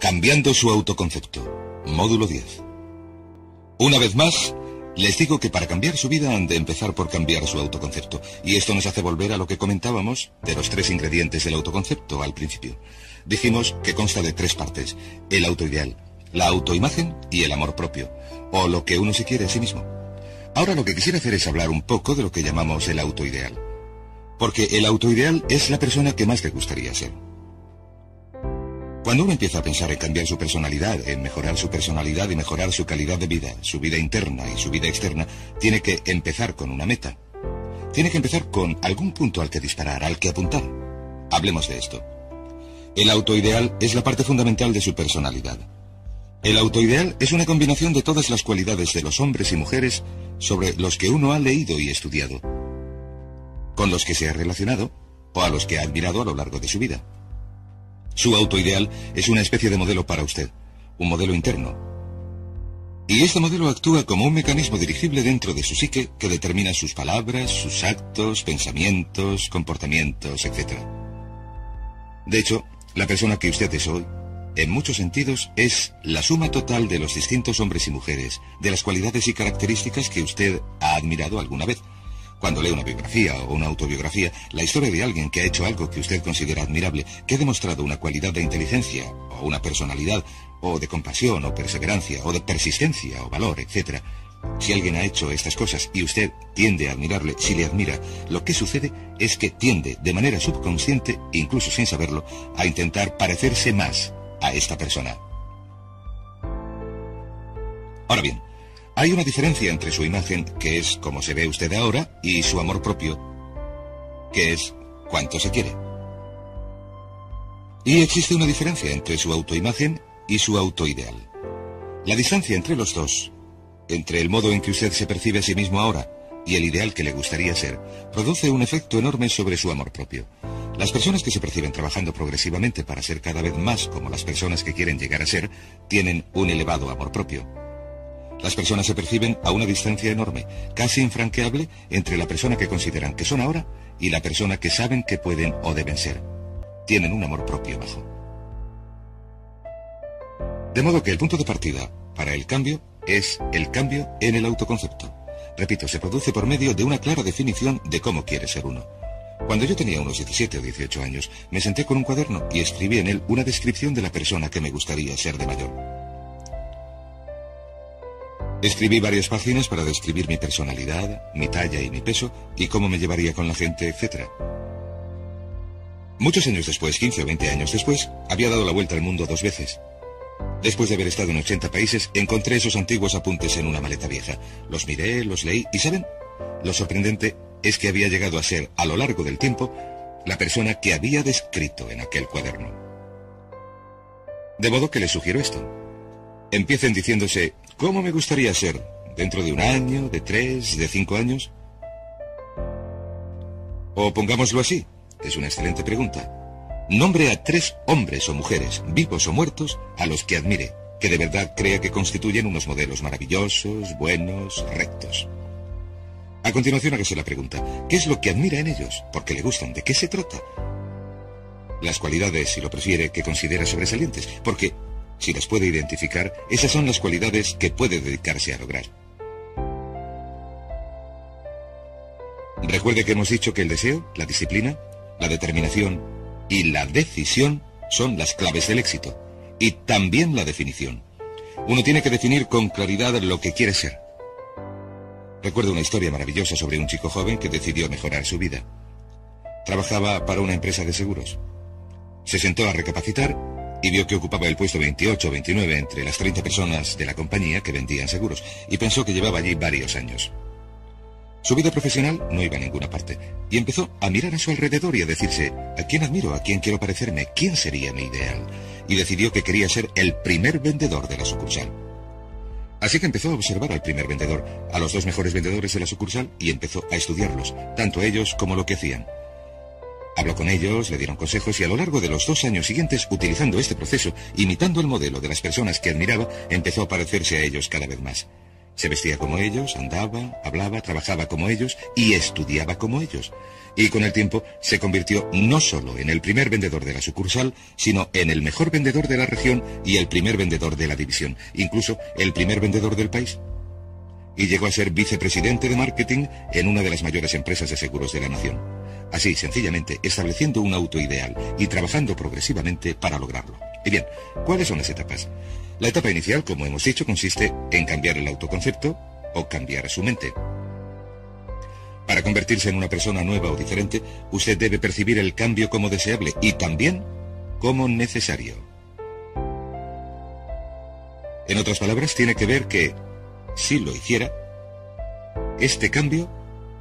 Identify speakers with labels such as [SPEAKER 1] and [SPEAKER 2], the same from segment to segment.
[SPEAKER 1] Cambiando su autoconcepto, módulo 10. Una vez más, les digo que para cambiar su vida han de empezar por cambiar su autoconcepto. Y esto nos hace volver a lo que comentábamos de los 3 ingredientes del autoconcepto al principio. Dijimos que consta de 3 partes: el autoideal, la autoimagen y el amor propio, o lo que uno se quiere a sí mismo. Ahora lo que quisiera hacer es hablar un poco de lo que llamamos el autoideal. Porque el autoideal es la persona que más le gustaría ser. Cuando uno empieza a pensar en cambiar su personalidad, en mejorar su personalidad y mejorar su calidad de vida, su vida interna y su vida externa, tiene que empezar con una meta. Tiene que empezar con algún punto al que disparar, al que apuntar. Hablemos de esto. El autoideal es la parte fundamental de su personalidad. El autoideal es una combinación de todas las cualidades de los hombres y mujeres sobre los que uno ha leído y estudiado, con los que se ha relacionado o a los que ha admirado a lo largo de su vida. Su autoideal es una especie de modelo para usted, un modelo interno. Y este modelo actúa como un mecanismo dirigible dentro de su psique que determina sus palabras, sus actos, pensamientos, comportamientos, etc. De hecho, la persona que usted es hoy, en muchos sentidos, es la suma total de los distintos hombres y mujeres, de las cualidades y características que usted ha admirado alguna vez. Cuando lee una biografía o una autobiografía, la historia de alguien que ha hecho algo que usted considera admirable, que ha demostrado una cualidad de inteligencia, o una personalidad, o de compasión, o perseverancia, o de persistencia, o valor, etc. Si alguien ha hecho estas cosas y usted tiende a admirarle, si le admira, lo que sucede es que tiende, de manera subconsciente, incluso sin saberlo, a intentar parecerse más a esta persona. Ahora bien, hay una diferencia entre su imagen, que es como se ve usted ahora, y su amor propio, que es cuánto se quiere. Y existe una diferencia entre su autoimagen y su autoideal. La distancia entre los dos, entre el modo en que usted se percibe a sí mismo ahora y el ideal que le gustaría ser, produce un efecto enorme sobre su amor propio. Las personas que se perciben trabajando progresivamente para ser cada vez más como las personas que quieren llegar a ser, tienen un elevado amor propio. Las personas se perciben a una distancia enorme, casi infranqueable, entre la persona que consideran que son ahora y la persona que saben que pueden o deben ser. Tienen un amor propio bajo. De modo que el punto de partida para el cambio es el cambio en el autoconcepto. Repito, se produce por medio de una clara definición de cómo quiere ser uno. Cuando yo tenía unos 17 o 18 años, me senté con un cuaderno y escribí en él una descripción de la persona que me gustaría ser de mayor. Escribí varias páginas para describir mi personalidad, mi talla y mi peso, y cómo me llevaría con la gente, etc. Muchos años después, 15 o 20 años después, había dado la vuelta al mundo 2 veces. Después de haber estado en 80 países, encontré esos antiguos apuntes en una maleta vieja. Los miré, los leí, y ¿saben? Lo sorprendente es que había llegado a ser, a lo largo del tiempo, la persona que había descrito en aquel cuaderno. De modo que les sugiero esto. Empiecen diciéndose: ¿cómo me gustaría ser dentro de 1 año, de 3, de 5 años? O pongámoslo así, es una excelente pregunta. Nombre a 3 hombres o mujeres, vivos o muertos, a los que admire, que de verdad crea que constituyen unos modelos maravillosos, buenos, rectos. A continuación hágase la pregunta: ¿qué es lo que admira en ellos? ¿Por qué le gustan? ¿De qué se trata? Las cualidades, si lo prefiere, que considera sobresalientes, porque si las puede identificar, esas son las cualidades que puede dedicarse a lograr. Recuerde que hemos dicho que el deseo, la disciplina, la determinación y la decisión son las claves del éxito, y también la definición. Uno tiene que definir con claridad lo que quiere ser. Recuerdo una historia maravillosa sobre un chico joven que decidió mejorar su vida. Trabajaba para una empresa de seguros. Se sentó a recapacitar y vio que ocupaba el puesto 28 o 29 entre las 30 personas de la compañía que vendían seguros, y pensó que llevaba allí varios años. Su vida profesional no iba a ninguna parte, y empezó a mirar a su alrededor y a decirse: ¿a quién admiro? ¿A quién quiero parecerme? ¿Quién sería mi ideal? Y decidió que quería ser el primer vendedor de la sucursal. Así que empezó a observar al primer vendedor, a los 2 mejores vendedores de la sucursal, y empezó a estudiarlos, tanto ellos como lo que hacían. Habló con ellos, le dieron consejos, y a lo largo de los 2 años siguientes, utilizando este proceso, imitando el modelo de las personas que admiraba, empezó a parecerse a ellos cada vez más. Se vestía como ellos, andaba, hablaba, trabajaba como ellos y estudiaba como ellos. Y con el tiempo se convirtió no solo en el primer vendedor de la sucursal, sino en el mejor vendedor de la región y el primer vendedor de la división, incluso el primer vendedor del país. Y llegó a ser vicepresidente de marketing en una de las mayores empresas de seguros de la nación. Así, sencillamente, estableciendo un autoideal y trabajando progresivamente para lograrlo. Y bien, ¿cuáles son las etapas? La etapa inicial, como hemos dicho, consiste en cambiar el autoconcepto o cambiar su mente. Para convertirse en una persona nueva o diferente, usted debe percibir el cambio como deseable y también como necesario. En otras palabras, tiene que ver que, si lo hiciera, este cambio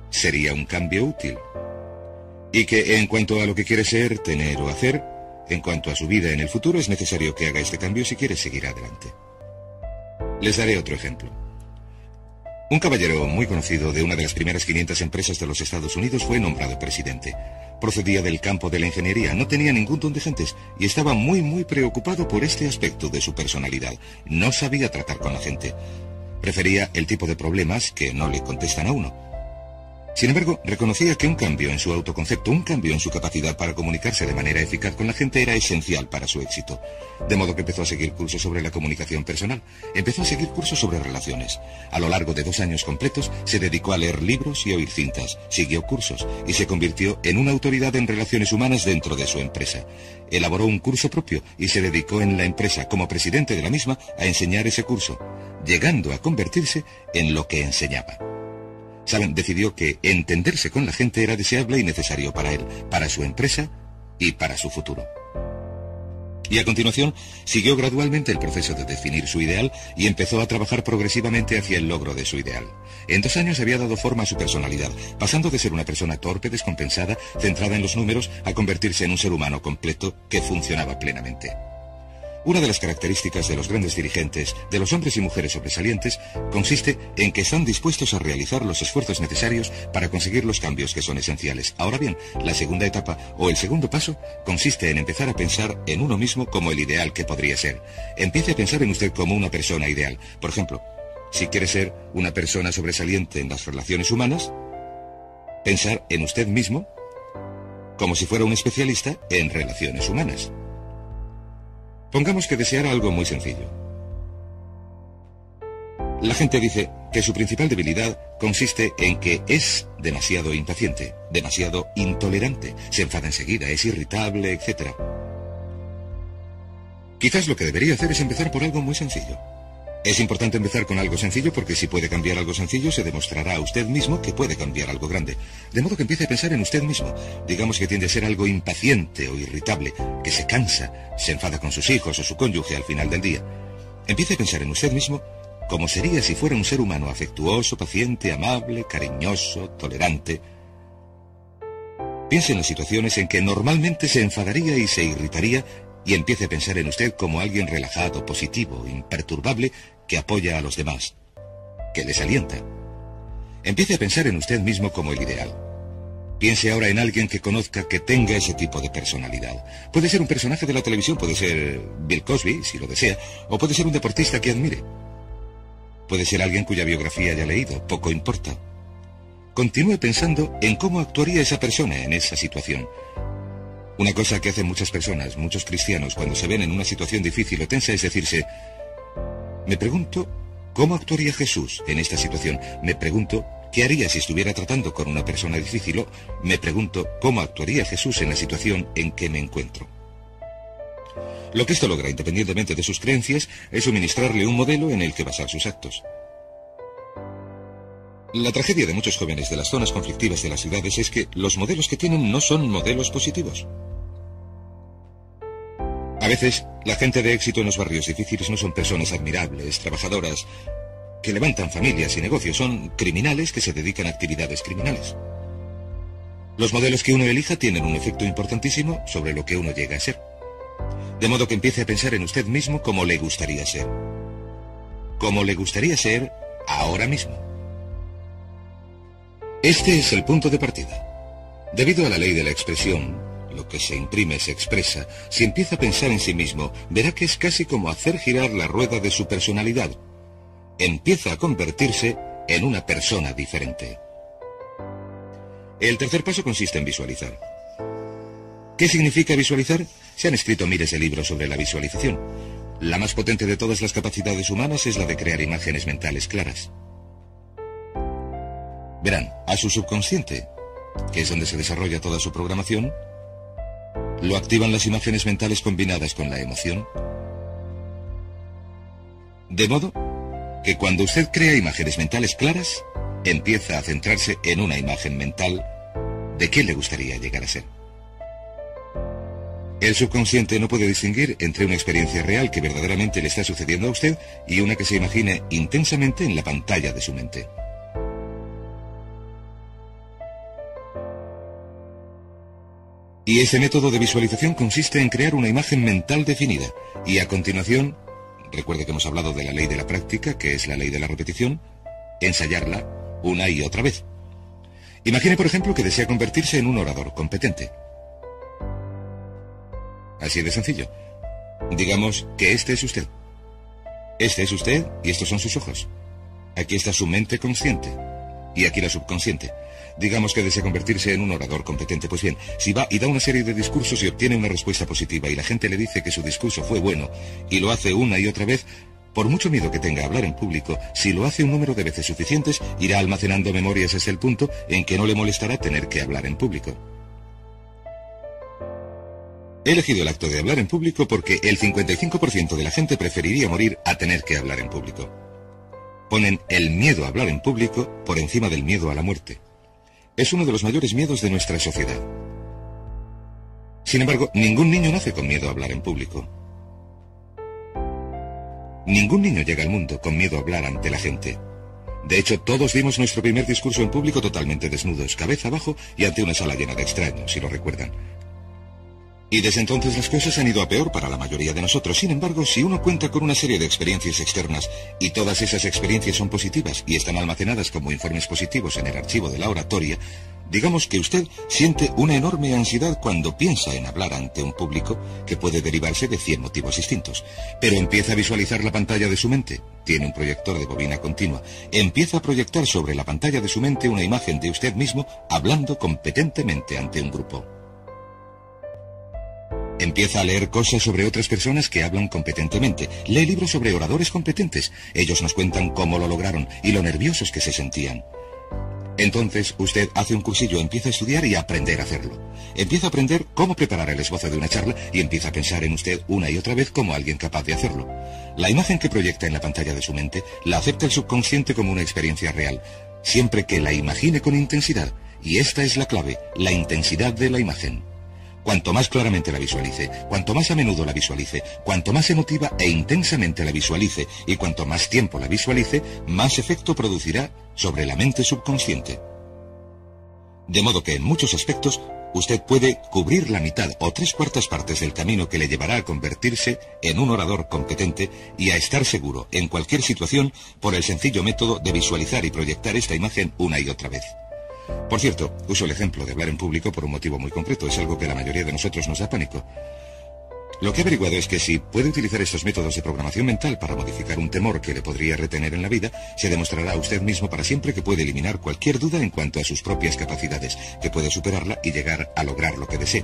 [SPEAKER 1] sería un cambio útil. Y que en cuanto a lo que quiere ser, tener o hacer, en cuanto a su vida en el futuro, es necesario que haga este cambio si quiere seguir adelante. Les daré otro ejemplo. Un caballero muy conocido de una de las primeras 500 empresas de los Estados Unidos fue nombrado presidente. Procedía del campo de la ingeniería, no tenía ningún don de gentes y estaba muy preocupado por este aspecto de su personalidad. No sabía tratar con la gente. Prefería el tipo de problemas que no le contestan a uno. Sin embargo, reconocía que un cambio en su autoconcepto, un cambio en su capacidad para comunicarse de manera eficaz con la gente era esencial para su éxito. De modo que empezó a seguir cursos sobre la comunicación personal. Empezó a seguir cursos sobre relaciones. A lo largo de 2 años completos, se dedicó a leer libros y oír cintas. Siguió cursos y se convirtió en una autoridad en relaciones humanas dentro de su empresa. Elaboró un curso propio y se dedicó en la empresa, como presidente de la misma, a enseñar ese curso, llegando a convertirse en lo que enseñaba. Saben, decidió que entenderse con la gente era deseable y necesario para él, para su empresa y para su futuro. Y a continuación, siguió gradualmente el proceso de definir su ideal y empezó a trabajar progresivamente hacia el logro de su ideal. En 2 años había dado forma a su personalidad, pasando de ser una persona torpe, descompensada, centrada en los números, a convertirse en un ser humano completo que funcionaba plenamente. Una de las características de los grandes dirigentes, de los hombres y mujeres sobresalientes, consiste en que están dispuestos a realizar los esfuerzos necesarios para conseguir los cambios que son esenciales. Ahora bien, la segunda etapa, o el segundo paso, consiste en empezar a pensar en uno mismo como el ideal que podría ser. Empiece a pensar en usted como una persona ideal. Por ejemplo, si quiere ser una persona sobresaliente en las relaciones humanas, pensar en usted mismo como si fuera un especialista en relaciones humanas. Pongamos que deseara algo muy sencillo. La gente dice que su principal debilidad consiste en que es demasiado impaciente, demasiado intolerante, se enfada enseguida, es irritable, etc. Quizás lo que debería hacer es empezar por algo muy sencillo. Es importante empezar con algo sencillo porque si puede cambiar algo sencillo se demostrará a usted mismo que puede cambiar algo grande. De modo que empiece a pensar en usted mismo. Digamos que tiende a ser algo impaciente o irritable, que se cansa, se enfada con sus hijos o su cónyuge al final del día. Empiece a pensar en usted mismo como sería si fuera un ser humano afectuoso, paciente, amable, cariñoso, tolerante. Piense en las situaciones en que normalmente se enfadaría y se irritaría y empiece a pensar en usted como alguien relajado, positivo, imperturbable, que apoya a los demás, que les alienta. Empiece a pensar en usted mismo como el ideal. Piense ahora en alguien que conozca que tenga ese tipo de personalidad. Puede ser un personaje de la televisión, puede ser Bill Cosby, si lo desea, o puede ser un deportista que admire. Puede ser alguien cuya biografía haya leído, poco importa. Continúe pensando en cómo actuaría esa persona en esa situación. Una cosa que hacen muchas personas, muchos cristianos, cuando se ven en una situación difícil o tensa es decirse: me pregunto cómo actuaría Jesús en esta situación. Me pregunto qué haría si estuviera tratando con una persona difícil. O me pregunto cómo actuaría Jesús en la situación en que me encuentro. Lo que esto logra, independientemente de sus creencias, es suministrarle un modelo en el que basar sus actos. La tragedia de muchos jóvenes de las zonas conflictivas de las ciudades es que los modelos que tienen no son modelos positivos. A veces, la gente de éxito en los barrios difíciles no son personas admirables, trabajadoras, que levantan familias y negocios, son criminales que se dedican a actividades criminales. Los modelos que uno elija tienen un efecto importantísimo sobre lo que uno llega a ser. De modo que empiece a pensar en usted mismo como le gustaría ser. Como le gustaría ser ahora mismo. Este es el punto de partida. Debido a la ley de la expresión, lo que se imprime se expresa. Si empieza a pensar en sí mismo, verá que es casi como hacer girar la rueda de su personalidad. empieza a convertirse en una persona diferente. El tercer paso consiste en visualizar. ¿Qué significa visualizar? Se han escrito miles de libros sobre la visualización. La más potente de todas las capacidades humanas es la de crear imágenes mentales claras. Verán, a su subconsciente, que es donde se desarrolla toda su programación, lo activan las imágenes mentales combinadas con la emoción. De modo que cuando usted crea imágenes mentales claras, empieza a centrarse en una imagen mental de qué le gustaría llegar a ser. El subconsciente no puede distinguir entre una experiencia real que verdaderamente le está sucediendo a usted y una que se imagine intensamente en la pantalla de su mente. Y ese método de visualización consiste en crear una imagen mental definida y a continuación, recuerde que hemos hablado de la ley de la práctica, que es la ley de la repetición, ensayarla una y otra vez. Imagine, por ejemplo, que desea convertirse en un orador competente. Así de sencillo. Digamos que este es usted. Este es usted y estos son sus ojos. Aquí está su mente consciente y aquí la subconsciente. Digamos que desea convertirse en un orador competente. Pues bien, si va y da una serie de discursos y obtiene una respuesta positiva y la gente le dice que su discurso fue bueno y lo hace una y otra vez, por mucho miedo que tenga a hablar en público, si lo hace un número de veces suficientes, irá almacenando memorias hasta el punto en que no le molestará tener que hablar en público. He elegido el acto de hablar en público porque el 55% de la gente preferiría morir a tener que hablar en público. Ponen el miedo a hablar en público por encima del miedo a la muerte. Es uno de los mayores miedos de nuestra sociedad. Sin embargo, ningún niño nace con miedo a hablar en público. Ningún niño llega al mundo con miedo a hablar ante la gente. De hecho, todos dimos nuestro primer discurso en público totalmente desnudos, cabeza abajo y ante una sala llena de extraños, si lo recuerdan. Y desde entonces las cosas han ido a peor para la mayoría de nosotros. Sin embargo, si uno cuenta con una serie de experiencias externas y todas esas experiencias son positivas y están almacenadas como informes positivos en el archivo de la oratoria, digamos que usted siente una enorme ansiedad cuando piensa en hablar ante un público que puede derivarse de 100 motivos distintos. Pero empieza a visualizar la pantalla de su mente. Tiene un proyector de bobina continua. Empieza a proyectar sobre la pantalla de su mente una imagen de usted mismo hablando competentemente ante un grupo. Empieza a leer cosas sobre otras personas que hablan competentemente. Lee libros sobre oradores competentes. Ellos nos cuentan cómo lo lograron y lo nerviosos que se sentían. Entonces, usted hace un cursillo, empieza a estudiar y a aprender a hacerlo. Empieza a aprender cómo preparar el esbozo de una charla y empieza a pensar en usted una y otra vez como alguien capaz de hacerlo. La imagen que proyecta en la pantalla de su mente la acepta el subconsciente como una experiencia real, siempre que la imagine con intensidad. Y esta es la clave, la intensidad de la imagen. Cuanto más claramente la visualice, cuanto más a menudo la visualice, cuanto más emotiva e intensamente la visualice y cuanto más tiempo la visualice, más efecto producirá sobre la mente subconsciente. De modo que en muchos aspectos, usted puede cubrir la mitad o 3/4 partes del camino que le llevará a convertirse en un orador competente y a estar seguro en cualquier situación por el sencillo método de visualizar y proyectar esta imagen una y otra vez. Por cierto, uso el ejemplo de hablar en público por un motivo muy concreto. Es algo que a la mayoría de nosotros nos da pánico. Lo que he averiguado es que si puede utilizar estos métodos de programación mental para modificar un temor que le podría retener en la vida, se demostrará a usted mismo para siempre que puede eliminar cualquier duda en cuanto a sus propias capacidades, que puede superarla y llegar a lograr lo que desee.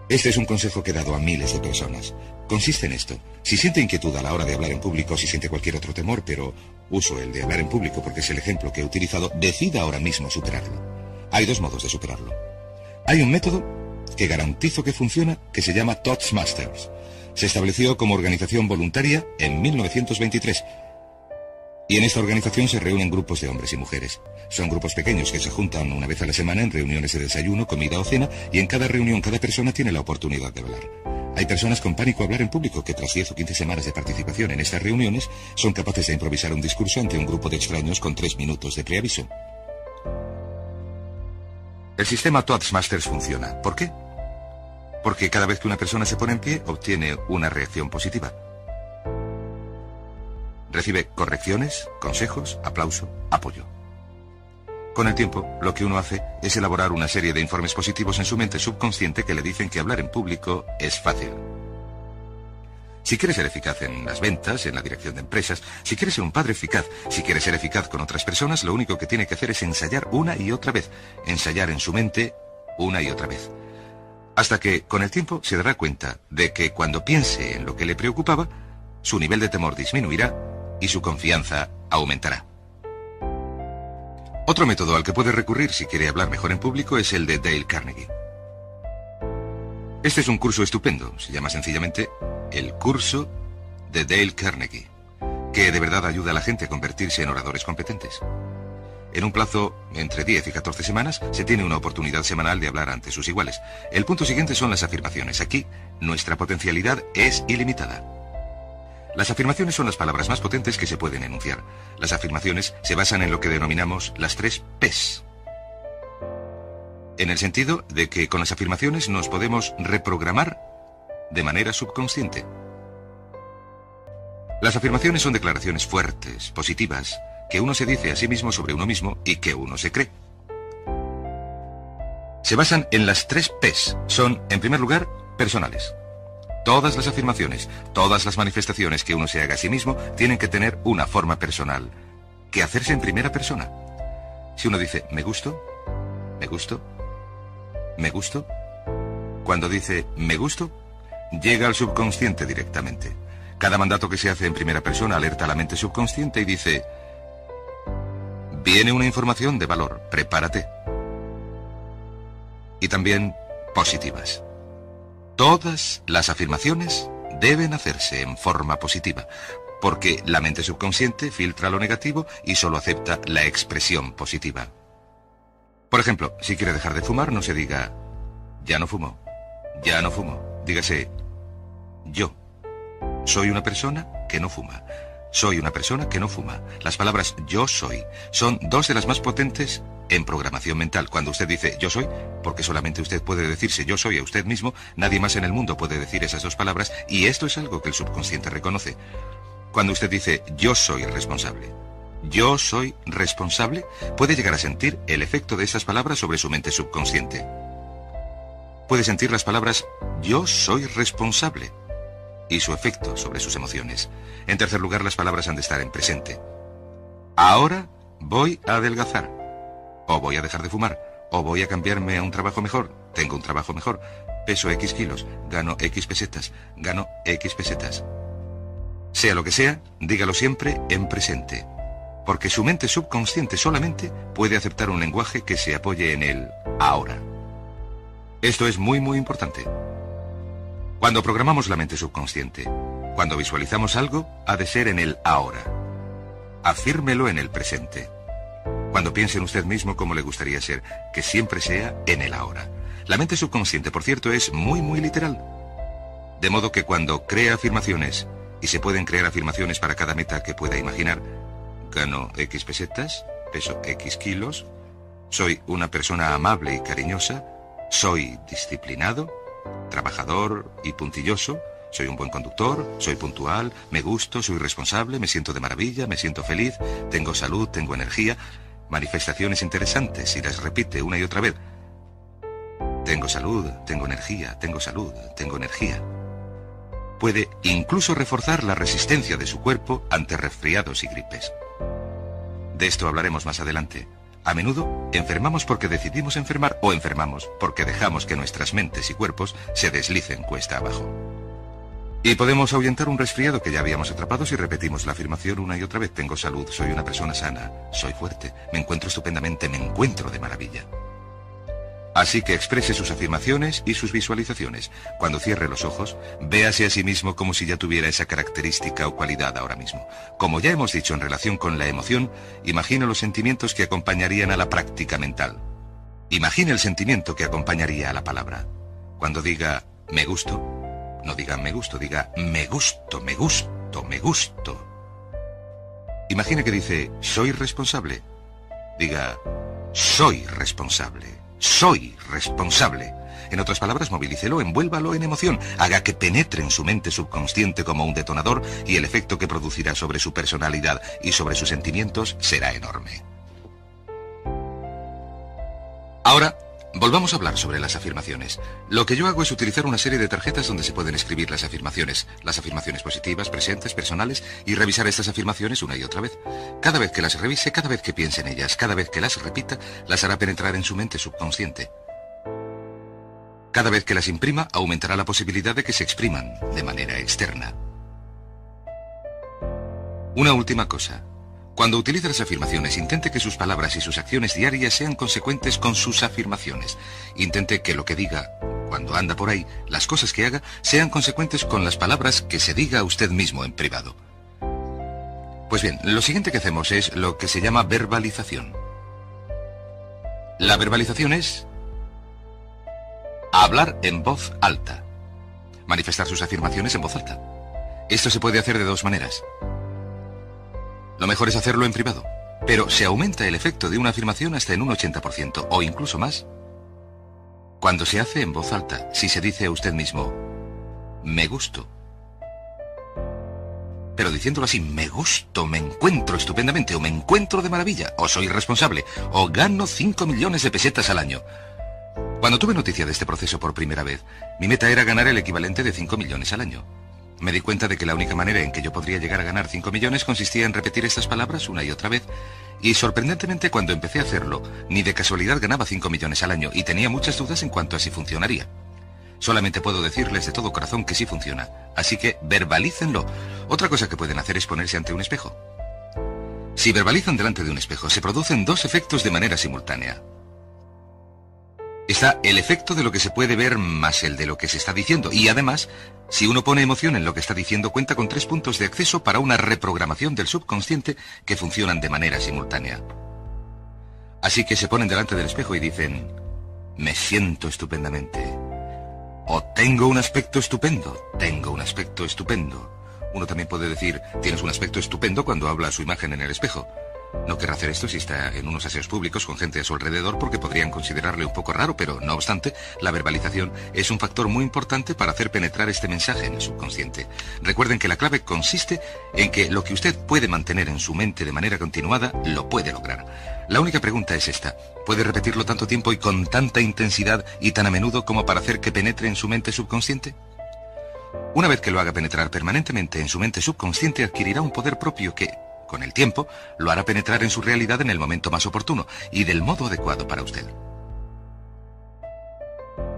[SPEAKER 1] Este es un consejo que he dado a miles de personas. Consiste en esto. Si siente inquietud a la hora de hablar en público, si siente cualquier otro temor, pero uso el de hablar en público porque es el ejemplo que he utilizado, decida ahora mismo superarlo. Hay dos modos de superarlo. Hay un método que garantizo que funciona, que se llama Toastmasters. Se estableció como organización voluntaria en 1923. Y en esta organización se reúnen grupos de hombres y mujeres. Son grupos pequeños que se juntan una vez a la semana en reuniones de desayuno, comida o cena, y en cada reunión cada persona tiene la oportunidad de hablar. Hay personas con pánico a hablar en público que tras 10 o 15 semanas de participación en estas reuniones son capaces de improvisar un discurso ante un grupo de extraños con 3 minutos de preaviso. El sistema Toastmasters funciona. ¿Por qué? Porque cada vez que una persona se pone en pie obtiene una reacción positiva. Recibe correcciones, consejos, aplauso, apoyo. Con el tiempo, lo que uno hace es elaborar una serie de informes positivos en su mente subconsciente que le dicen que hablar en público es fácil. Si quieres ser eficaz en las ventas, en la dirección de empresas, si quieres ser un padre eficaz, si quieres ser eficaz con otras personas, lo único que tiene que hacer es ensayar una y otra vez. Ensayar en su mente una y otra vez. Hasta que, con el tiempo, se dará cuenta de que cuando piense en lo que le preocupaba, su nivel de temor disminuirá y su confianza aumentará. Otro método al que puede recurrir si quiere hablar mejor en público es el de Dale Carnegie. Este es un curso estupendo, se llama sencillamente el curso de Dale Carnegie, que de verdad ayuda a la gente a convertirse en oradores competentes. En un plazo entre 10 y 14 semanas se tiene una oportunidad semanal de hablar ante sus iguales. El punto siguiente son las afirmaciones. Aquí, nuestra potencialidad es ilimitada. Las afirmaciones son las palabras más potentes que se pueden enunciar. Las afirmaciones se basan en lo que denominamos las 3 P's. En el sentido de que con las afirmaciones nos podemos reprogramar de manera subconsciente. Las afirmaciones son declaraciones fuertes, positivas, que uno se dice a sí mismo sobre uno mismo y que uno se cree. Se basan en las 3 P's. Son, en primer lugar, personales. Todas las afirmaciones, todas las manifestaciones que uno se haga a sí mismo tienen que tener una forma personal, que hacerse en primera persona. Si uno dice, me gusto, me gusto, me gusto, cuando dice, me gusto, llega al subconsciente directamente. Cada mandato que se hace en primera persona alerta a la mente subconsciente y dice, viene una información de valor, prepárate. Y también positivas. Todas las afirmaciones deben hacerse en forma positiva, porque la mente subconsciente filtra lo negativo y solo acepta la expresión positiva. Por ejemplo, si quiere dejar de fumar, no se diga, ya no fumo, ya no fumo. Dígase, yo soy una persona que no fuma. Soy una persona que no fuma. Las palabras yo soy son 2 de las más potentes en programación mental. Cuando usted dice yo soy, porque solamente usted puede decirse yo soy a usted mismo, nadie más en el mundo puede decir esas 2 palabras, y esto es algo que el subconsciente reconoce. Cuando usted dice yo soy responsable, yo soy responsable, puede llegar a sentir el efecto de esas palabras sobre su mente subconsciente. Puede sentir las palabras yo soy responsable y su efecto sobre sus emociones. En tercer lugar, las palabras han de estar en presente. Ahora voy a adelgazar, o voy a dejar de fumar, o voy a cambiarme a un trabajo mejor, tengo un trabajo mejor, peso X kilos, gano X pesetas, gano X pesetas. Sea lo que sea, dígalo siempre en presente, porque su mente subconsciente solamente puede aceptar un lenguaje que se apoye en el ahora. Esto es muy importante. Cuando programamos la mente subconsciente, cuando visualizamos algo, ha de ser en el ahora. Afírmelo en el presente. Cuando piense en usted mismo cómo le gustaría ser, que siempre sea en el ahora. La mente subconsciente, por cierto, es muy literal. De modo que cuando crea afirmaciones, y se pueden crear afirmaciones para cada meta que pueda imaginar, gano X pesetas, peso X kilos, soy una persona amable y cariñosa, soy disciplinado, trabajador y puntilloso, soy un buen conductor, soy puntual, me gusto, soy responsable, me siento de maravilla, me siento feliz, tengo salud, tengo energía. Manifestaciones interesantes y las repite una y otra vez. Tengo salud, tengo energía, tengo salud, tengo energía. Puede incluso reforzar la resistencia de su cuerpo ante resfriados y gripes. De esto hablaremos más adelante. A menudo enfermamos porque decidimos enfermar o enfermamos porque dejamos que nuestras mentes y cuerpos se deslicen cuesta abajo. Y podemos ahuyentar un resfriado que ya habíamos atrapado si repetimos la afirmación una y otra vez. Tengo salud, soy una persona sana, soy fuerte, me encuentro estupendamente, me encuentro de maravilla. Así que exprese sus afirmaciones y sus visualizaciones. Cuando cierre los ojos, véase a sí mismo como si ya tuviera esa característica o cualidad ahora mismo. Como ya hemos dicho en relación con la emoción, imagine los sentimientos que acompañarían a la práctica mental. Imagine el sentimiento que acompañaría a la palabra. Cuando diga me gusto, no diga me gusto, diga me gusto, me gusto, me gusto. Imagine que dice soy responsable. Diga soy responsable. Soy responsable. En otras palabras, movilícelo, envuélvalo en emoción, haga que penetre en su mente subconsciente como un detonador y el efecto que producirá sobre su personalidad y sobre sus sentimientos será enorme. Ahora, Volvamos a hablar sobre las afirmaciones. Lo que yo hago es utilizar una serie de tarjetas donde se pueden escribir las afirmaciones positivas, presentes, personales, y revisar estas afirmaciones una y otra vez. Cada vez que las revise, cada vez que piense en ellas, cada vez que las repita, las hará penetrar en su mente subconsciente. Cada vez que las imprima, aumentará la posibilidad de que se expriman de manera externa. Una última cosa. Cuando utilice las afirmaciones, intente que sus palabras y sus acciones diarias sean consecuentes con sus afirmaciones. Intente que lo que diga, cuando anda por ahí, las cosas que haga, sean consecuentes con las palabras que se diga a usted mismo en privado. Pues bien, lo siguiente que hacemos es lo que se llama verbalización. La verbalización es hablar en voz alta. Manifestar sus afirmaciones en voz alta. Esto se puede hacer de dos maneras. Lo mejor es hacerlo en privado, pero se aumenta el efecto de una afirmación hasta en un 80% o incluso más cuando se hace en voz alta. Si se dice a usted mismo, me gusto, pero diciéndolo así, me gusto, me encuentro estupendamente, o me encuentro de maravilla, o soy responsable, o gano 5 millones de pesetas al año. Cuando tuve noticia de este proceso por primera vez, mi meta era ganar el equivalente de 5 millones al año. Me di cuenta de que la única manera en que yo podría llegar a ganar 5 millones consistía en repetir estas palabras una y otra vez. Y sorprendentemente, cuando empecé a hacerlo, ni de casualidad ganaba 5 millones al año y tenía muchas dudas en cuanto a si funcionaría. Solamente puedo decirles de todo corazón que sí funciona, así que verbalícenlo. Otra cosa que pueden hacer es ponerse ante un espejo. Si verbalizan delante de un espejo, se producen dos efectos de manera simultánea. Está el efecto de lo que se puede ver más el de lo que se está diciendo. Y además, si uno pone emoción en lo que está diciendo, cuenta con 3 puntos de acceso para una reprogramación del subconsciente que funcionan de manera simultánea. Así que se ponen delante del espejo y dicen, me siento estupendamente. O tengo un aspecto estupendo. Tengo un aspecto estupendo. Uno también puede decir, tienes un aspecto estupendo cuando habla a su imagen en el espejo. No querrá hacer esto si está en unos aseos públicos con gente a su alrededor porque podrían considerarle un poco raro, pero no obstante, la verbalización es un factor muy importante para hacer penetrar este mensaje en el subconsciente. Recuerden que la clave consiste en que lo que usted puede mantener en su mente de manera continuada, lo puede lograr. La única pregunta es esta: ¿puede repetirlo tanto tiempo y con tanta intensidad y tan a menudo como para hacer que penetre en su mente subconsciente? Una vez que lo haga penetrar permanentemente en su mente subconsciente, adquirirá un poder propio que, con el tiempo, lo hará penetrar en su realidad en el momento más oportuno y del modo adecuado para usted.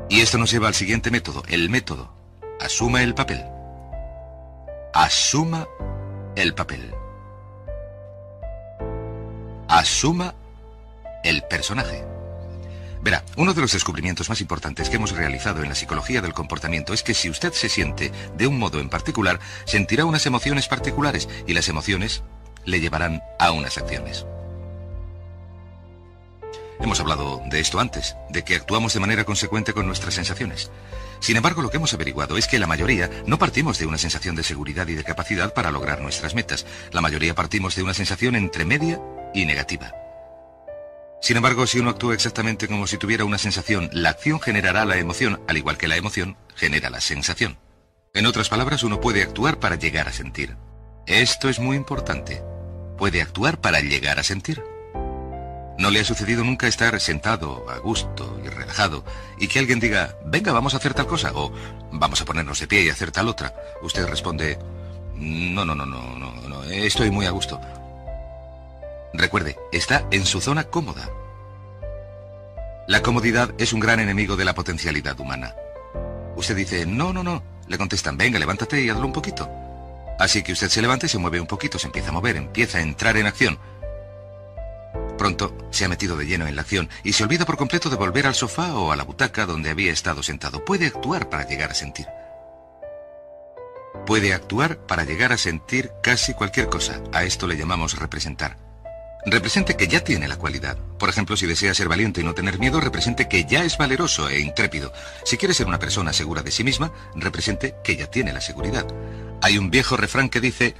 [SPEAKER 1] Y esto nos lleva al siguiente método, el método asuma el papel. Asuma el papel. Asuma el personaje. Verá, uno de los descubrimientos más importantes que hemos realizado en la psicología del comportamiento es que si usted se siente de un modo en particular, sentirá unas emociones particulares y las emociones le llevarán a unas acciones. Hemos hablado de esto antes, de que actuamos de manera consecuente con nuestras sensaciones. Sin embargo, lo que hemos averiguado es que la mayoría no partimos de una sensación de seguridad y de capacidad para lograr nuestras metas. La mayoría partimos de una sensación entre media y negativa. Sin embargo, si uno actúa exactamente como si tuviera una sensación, la acción generará la emoción, al igual que la emoción genera la sensación. En otras palabras, uno puede actuar para llegar a sentir. Esto es muy importante. Puede actuar para llegar a sentir. ¿No le ha sucedido nunca estar sentado, a gusto y relajado, y que alguien diga, venga, vamos a hacer tal cosa, o vamos a ponernos de pie y hacer tal otra? Usted responde, no, estoy muy a gusto. Recuerde, está en su zona cómoda. La comodidad es un gran enemigo de la potencialidad humana. Usted dice, no. Le contestan, venga, levántate y hazlo un poquito. Así que usted se levanta y se mueve un poquito, se empieza a mover, empieza a entrar en acción. Pronto se ha metido de lleno en la acción y se olvida por completo de volver al sofá o a la butaca donde había estado sentado. Puede actuar para llegar a sentir. Puede actuar para llegar a sentir casi cualquier cosa. A esto le llamamos representar. Represente que ya tiene la cualidad. Por ejemplo, si desea ser valiente y no tener miedo, represente que ya es valeroso e intrépido. Si quiere ser una persona segura de sí misma, represente que ya tiene la seguridad. Hay un viejo refrán que dice,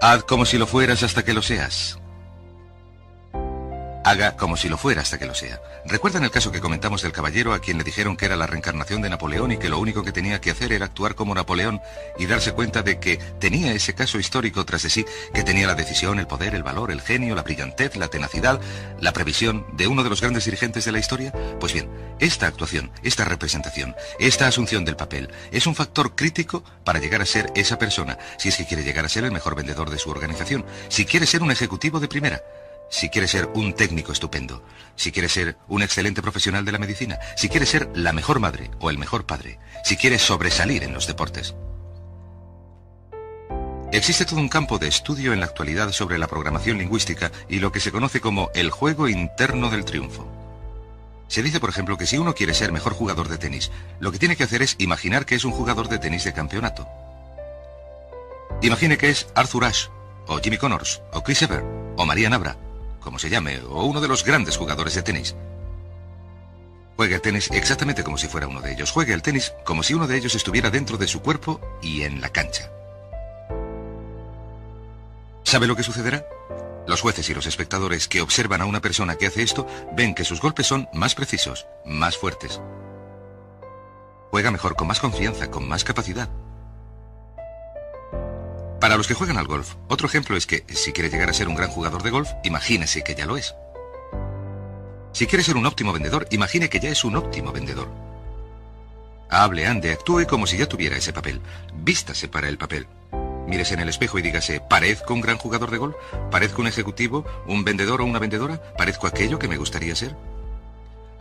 [SPEAKER 1] haz como si lo fueras hasta que lo seas. Haga como si lo fuera hasta que lo sea. ¿Recuerdan el caso que comentamos del caballero a quien le dijeron que era la reencarnación de Napoleón y que lo único que tenía que hacer era actuar como Napoleón y darse cuenta de que tenía ese caso histórico tras de sí, que tenía la decisión, el poder, el valor, el genio, la brillantez, la tenacidad, la previsión de uno de los grandes dirigentes de la historia? Pues bien, esta actuación, esta representación, esta asunción del papel es un factor crítico para llegar a ser esa persona, si es que quiere llegar a ser el mejor vendedor de su organización, si quiere ser un ejecutivo de primera, si quiere ser un técnico estupendo, si quiere ser un excelente profesional de la medicina, si quiere ser la mejor madre o el mejor padre, si quiere sobresalir en los deportes. Existe todo un campo de estudio en la actualidad sobre la programación lingüística y lo que se conoce como el juego interno del triunfo. Se dice, por ejemplo, que si uno quiere ser mejor jugador de tenis, lo que tiene que hacer es imaginar que es un jugador de tenis de campeonato. Imagine que es Arthur Ashe, o Jimmy Connors, o Chris Evert, o María Navra, como se llame, o uno de los grandes jugadores de tenis. Juegue el tenis exactamente como si fuera uno de ellos. Juegue el tenis como si uno de ellos estuviera dentro de su cuerpo y en la cancha. ¿Sabe lo que sucederá? Los jueces y los espectadores que observan a una persona que hace esto ven que sus golpes son más precisos, más fuertes. Juega mejor, con más confianza, con más capacidad. Para los que juegan al golf, otro ejemplo es que, si quiere llegar a ser un gran jugador de golf, imagínese que ya lo es. Si quiere ser un óptimo vendedor, imagine que ya es un óptimo vendedor. Hable, ande, actúe como si ya tuviera ese papel. Vístase para el papel. Mírese en el espejo y dígase, ¿parezco un gran jugador de golf? ¿Parezco un ejecutivo, un vendedor o una vendedora? ¿Parezco aquello que me gustaría ser?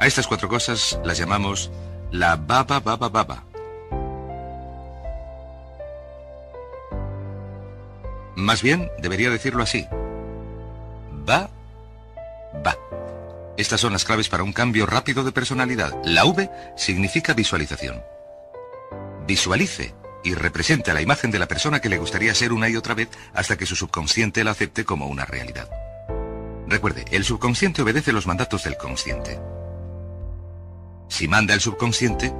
[SPEAKER 1] A estas 4 cosas las llamamos la baba baba baba. Más bien, debería decirlo así. Va. Estas son las claves para un cambio rápido de personalidad. La V significa visualización. Visualice y represente la imagen de la persona que le gustaría ser una y otra vez hasta que su subconsciente la acepte como una realidad. Recuerde, el subconsciente obedece los mandatos del consciente. Si manda al subconsciente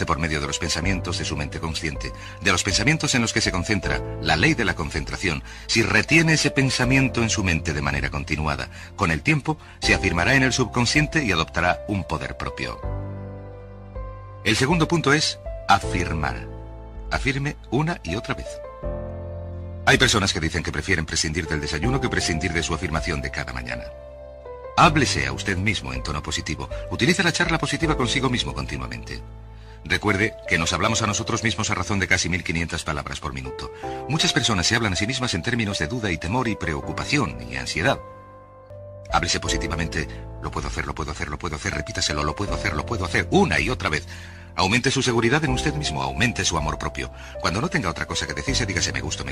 [SPEAKER 1] por medio de los pensamientos de su mente consciente, de los pensamientos en los que se concentra, la ley de la concentración, si retiene ese pensamiento en su mente de manera continuada, con el tiempo se afirmará en el subconsciente y adoptará un poder propio. El segundo punto es afirmar. Afirme una y otra vez. Hay personas que dicen que prefieren prescindir del desayuno que prescindir de su afirmación de cada mañana. Háblese a usted mismo en tono positivo. Utilice la charla positiva consigo mismo continuamente. Recuerde que nos hablamos a nosotros mismos a razón de casi 1500 palabras por minuto. Muchas personas se hablan a sí mismas en términos de duda y temor y preocupación y ansiedad. Háblese positivamente. Lo puedo hacer, lo puedo hacer, lo puedo hacer. Repítaselo, lo puedo hacer, una y otra vez. Aumente su seguridad en usted mismo, aumente su amor propio. Cuando no tenga otra cosa que decirse, dígase me gusto,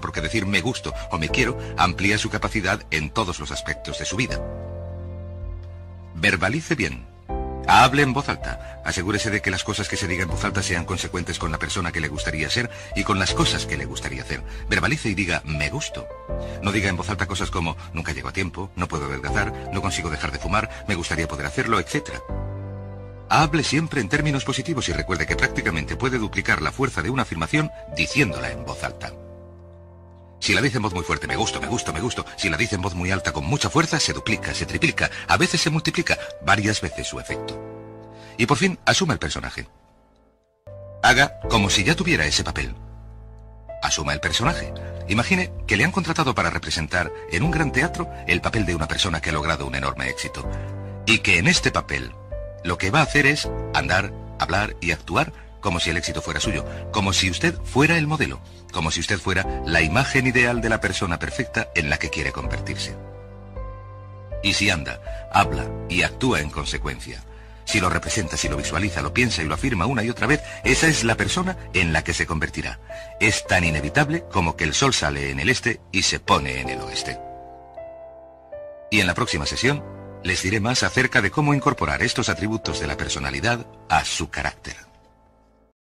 [SPEAKER 1] porque decir me gusto o me quiero amplía su capacidad en todos los aspectos de su vida. Verbalice bien. Hable en voz alta. Asegúrese de que las cosas que se digan en voz alta sean consecuentes con la persona que le gustaría ser y con las cosas que le gustaría hacer. Verbalice y diga me gusto. No diga en voz alta cosas como nunca llego a tiempo, no puedo adelgazar, no consigo dejar de fumar, me gustaría poder hacerlo, etc. Hable siempre en términos positivos y recuerde que prácticamente puede duplicar la fuerza de una afirmación diciéndola en voz alta. Si la dice en voz muy fuerte, me gusto. Si la dice en voz muy alta con mucha fuerza, se duplica, se triplica, a veces se multiplica, varias veces su efecto. Y por fin, asuma el personaje. Haga como si ya tuviera ese papel. Asuma el personaje. Imagine que le han contratado para representar en un gran teatro el papel de una persona que ha logrado un enorme éxito. Y que en este papel lo que va a hacer es andar, hablar y actuar como si el éxito fuera suyo, como si usted fuera el modelo, como si usted fuera la imagen ideal de la persona perfecta en la que quiere convertirse. Y si anda, habla y actúa en consecuencia, si lo representa, si lo visualiza, lo piensa y lo afirma una y otra vez, esa es la persona en la que se convertirá. Es tan inevitable como que el sol sale en el este y se pone en el oeste. Y en la próxima sesión les diré más acerca de cómo incorporar estos atributos de la personalidad a su carácter.